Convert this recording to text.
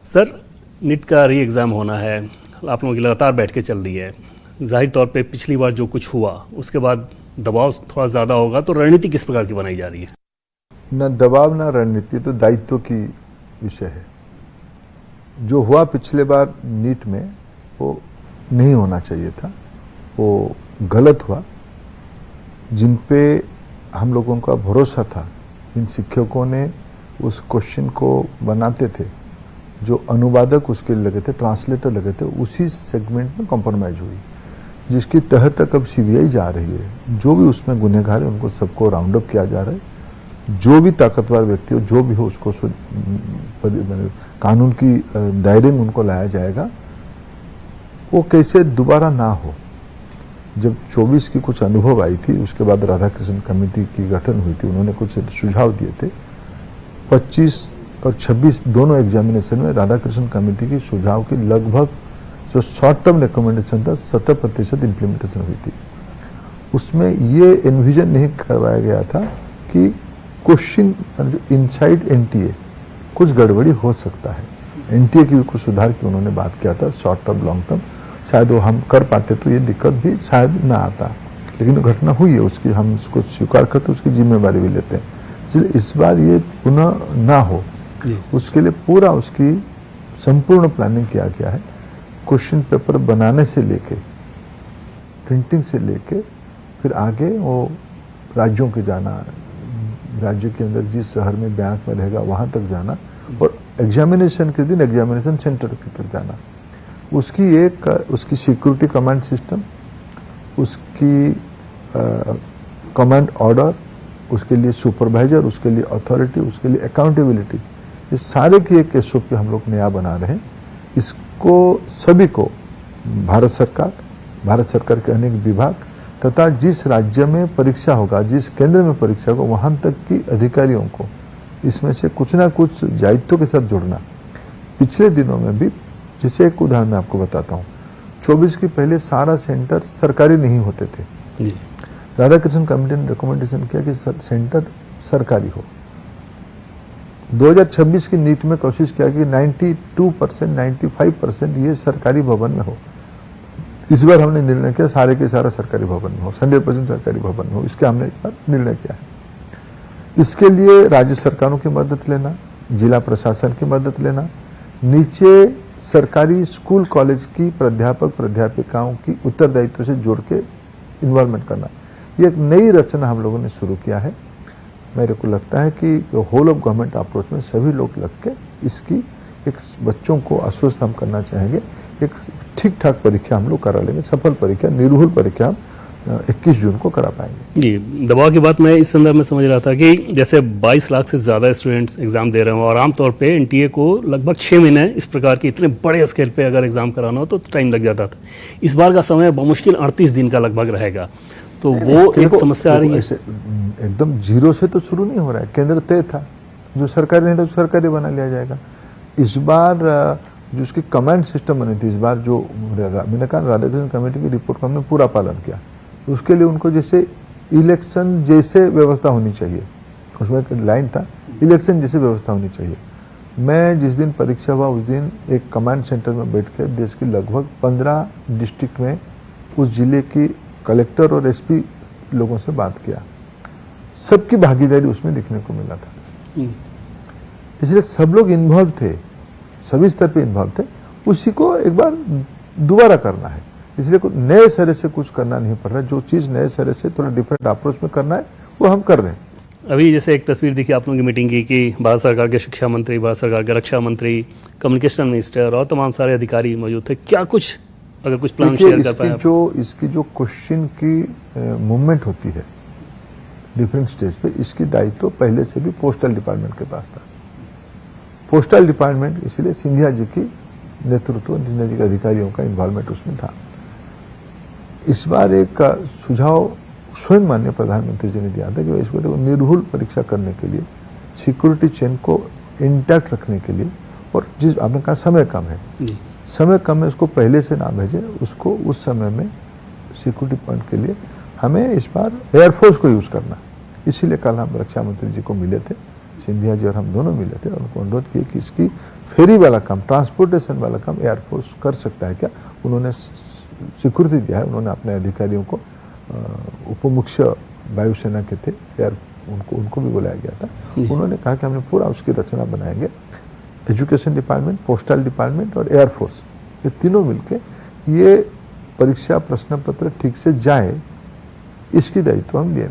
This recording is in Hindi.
सर, नीट का री एग्ज़ाम होना है, आप लोगों की लगातार बैठ के चल रही है। जाहिर तौर पे पिछली बार जो कुछ हुआ उसके बाद दबाव थोड़ा ज़्यादा होगा, तो रणनीति किस प्रकार की बनाई जा रही है? न दबाव न रणनीति, तो दायित्व की विषय है। जो हुआ पिछले बार नीट में वो नहीं होना चाहिए था, वो गलत हुआ। जिन पे हम लोगों का भरोसा था, जिन शिक्षकों ने उस क्वेश्चन को बनाते थे, जो अनुवादक उसके लगे थे, ट्रांसलेटर लगे थे, उसी सेगमेंट में कॉम्प्रोमाइज हुई, जिसके तहत तक अब सीबीआई जा रही है। जो भी उसमें गुनहगार है उनको सबको राउंड अप किया जा रहा है। जो भी ताकतवर व्यक्ति हो, जो भी हो, उसको कानून की दायरे में उनको लाया जाएगा। वो कैसे दोबारा ना हो। जब 24 की कुछ अनुभव आई थी, उसके बाद राधाकृष्ण कमेटी की गठन हुई थी, उन्होंने कुछ सुझाव दिए थे। 25 और 26 दोनों एग्जामिनेशन में राधाकृष्ण कमेटी की सुझाव की लगभग जो शॉर्ट टर्म रिकमेंडेशन था 70% इम्प्लीमेंटेशन हुई थी। उसमें ये एनविजन नहीं करवाया गया था कि क्वेश्चन जो इनसाइड एनटीए कुछ गड़बड़ी हो सकता है। एनटीए की भी कुछ सुधार की उन्होंने बात किया था, शॉर्ट टर्म लॉन्ग टर्म। शायद वो हम कर पाते तो ये दिक्कत भी शायद ना आता, लेकिन घटना हुई है, उसकी हम उसको स्वीकार करते, उसकी जिम्मेवारी भी लेते हैं। इसलिए इस बार ये पुनः ना हो, उसके लिए पूरा उसकी संपूर्ण प्लानिंग किया गया है। क्वेश्चन पेपर बनाने से लेके, प्रिंटिंग से लेके, फिर आगे वो राज्यों के जाना, राज्य के अंदर जिस शहर में बैंक में रहेगा वहां तक जाना, और एग्जामिनेशन के दिन एग्जामिनेशन सेंटर की तक जाना। उसकी सिक्योरिटी कमांड सिस्टम, उसकी कमांड ऑर्डर, उसके लिए सुपरवाइजर, उसके लिए अथॉरिटी, उसके लिए अकाउंटेबिलिटी, ये सारे की एक एसओपी हम लोग नया बना रहे हैं। इसको सभी को भारत सरकार के अनेक विभाग तथा जिस राज्य में परीक्षा होगा, जिस केंद्र में परीक्षा होगा, वहां तक की अधिकारियों को इसमें से कुछ ना कुछ दायित्व के साथ जुड़ना। पिछले दिनों में भी, जैसे एक उदाहरण मैं आपको बताता हूँ, 24 के पहले सारा सेंटर सरकारी नहीं होते थे। राधाकृष्ण कमेटी ने रिकमेंडेशन किया कि सेंटर सरकारी हो। 2026 की नीट में कोशिश किया कि 92%, 95% ये सरकारी भवन में हो। इस बार हमने निर्णय किया सारे के सारा सरकारी भवन में हो, 100% सरकारी भवन में हो। इसके हमने इस बार निर्णय किया है। इसके लिए राज्य सरकारों की मदद लेना, जिला प्रशासन की मदद लेना, नीचे सरकारी स्कूल कॉलेज की प्राध्यापक प्राध्यापिकाओं की उत्तरदायित्व से जोड़ के इन्वॉल्वमेंट करना, ये एक नई रचना हम लोगों ने शुरू किया है। मेरे को लगता है कि होल ऑफ गवर्नमेंट अप्रोच में सभी लोग लग के इसकी एक बच्चों को आश्वस्त हम करना चाहेंगे। एक ठीक ठाक परीक्षा हम लोग करा लेंगे, सफल परीक्षा, निर्भुल परीक्षा हम 21 जून को करा पाएंगे। जी, दबाव की बात मैं इस संदर्भ में समझ रहा था कि जैसे 22 लाख से ज़्यादा स्टूडेंट्स एग्ज़ाम दे रहे हो, और आमतौर पे एनटीए को लगभग 6 महीने इस प्रकार के इतने बड़े स्केल पे अगर एग्ज़ाम कराना हो तो टाइम लग जाता था। इस बार का समय बमुश्किल 38 दिन का लगभग रहेगा, तो वो एक समस्या आ रही है। एकदम जीरो से तो शुरू नहीं हो रहा है। केंद्र तय था, जो सरकारी नहीं था तो सरकारी बना लिया जाएगा। इस बार जो उसकी कमांड सिस्टम बनी थी, इस बार जो मैंने कहा राधाकृष्ण कमेटी की रिपोर्ट का हमने पूरा पालन किया। उसके लिए उनको जैसे इलेक्शन जैसे व्यवस्था होनी चाहिए, उसमें एक लाइन था, इलेक्शन जैसे व्यवस्था होनी चाहिए। मैं जिस दिन परीक्षा हुआ उस दिन एक कमांड सेंटर में बैठ कर देश की लगभग 15 डिस्ट्रिक्ट में उस जिले की कलेक्टर और एसपी लोगों से बात किया। सबकी भागीदारी उसमें दिखने को मिला था। इसलिए सब लोग इन्वॉल्व थे, सभी स्तर पे इन्वॉल्व थे। उसी को एक बार दोबारा करना है, इसलिए नए सिरे से कुछ करना नहीं पड़ रहा है। जो चीज़ नए सिरे से थोड़ा डिफरेंट अप्रोच में करना है वो हम कर रहे हैं। अभी जैसे एक तस्वीर दिखी आप लोगों की मीटिंग की कि भारत सरकार के शिक्षा मंत्री, भारत सरकार के रक्षा मंत्री, कम्युनिकेशन मिनिस्टर और तमाम सारे अधिकारी मौजूद थे। क्या कुछ अगर कुछ प्लान शेयर कर पाए? इसकी जो क्वेश्चन की मूवमेंट होती है डिफरेंट स्टेज पे, इसकी दायित्व पहले से भी पोस्टल डिपार्टमेंट के पास था। पोस्टल डिपार्टमेंट इसलिए सिंधिया जी की नेतृत्व, सिंधिया जी के अधिकारियों का इन्वॉल्वमेंट उसमें था। इस बार एक सुझाव स्वयं माननीय प्रधानमंत्री जी ने दिया था कि इसको निर्भुल परीक्षा करने के लिए, सिक्योरिटी चेन को इंटैक्ट रखने के लिए, और जिस आपने कहा समय कम है, समय कम है, उसको पहले से ना भेजे, उसको उस समय में सिक्योरिटी पॉइंट के लिए हमें इस बार एयरफोर्स को यूज करना। इसीलिए कल हम रक्षा मंत्री जी को मिले थे, सिंधिया जी और हम दोनों मिले थे और उनको अनुरोध किए कि इसकी फेरी वाला काम, ट्रांसपोर्टेशन वाला काम एयरफोर्स कर सकता है क्या, उन्होंने स्वीकृति दिया है। उन्होंने अपने अधिकारियों को, उपमुख्य वायुसेना के थे, उनको भी बुलाया गया था। उन्होंने कहा कि हमने पूरा उसकी रचना बनाएंगे। एजुकेशन डिपार्टमेंट, पोस्टल डिपार्टमेंट और एयरफोर्स, ये तीनों मिलके ये परीक्षा प्रश्न पत्र ठीक से जाए, इसकी दायित्व हम लिए।